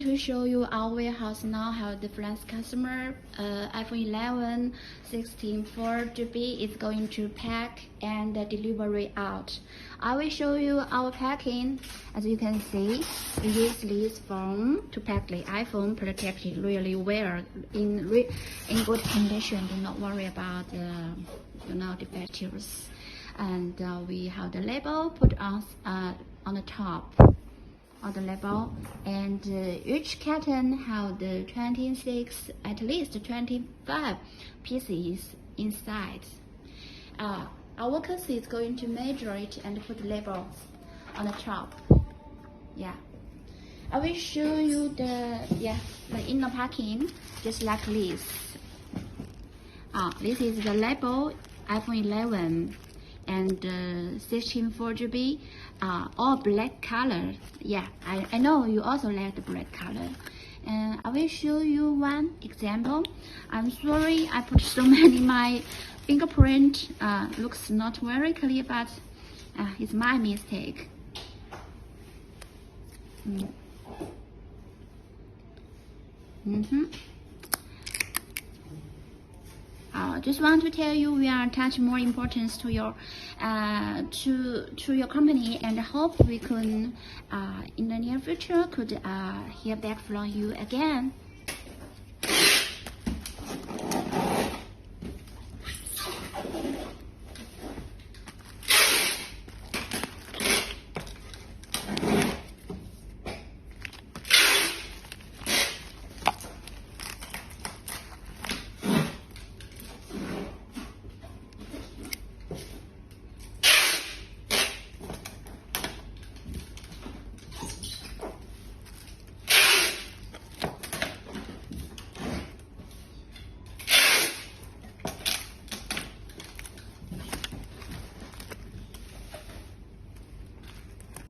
To show you our warehouse now have the flash customer iPhone 11 16.4 GB is going to pack and delivery out. I will show you our packing. As you can see, we use this foam to pack the iPhone, protected really well, in good condition. Do not worry about defectives. And we have the label put on the top of the label, and each carton have the 26, at least 25 pieces inside. Our workers is going to measure it and put labels on the top. Yeah, I will show you the inner packing, just like this. This is the label, iPhone 11 and 16.4 GB, all black color. Yeah, I know you also like the black color. And I will show you one example. I'm sorry I put so many my fingerprint. Looks not very clear, but it's my mistake. Just want to tell you we are attaching more importance to your to your company, and hope we could in the near future could hear back from you again.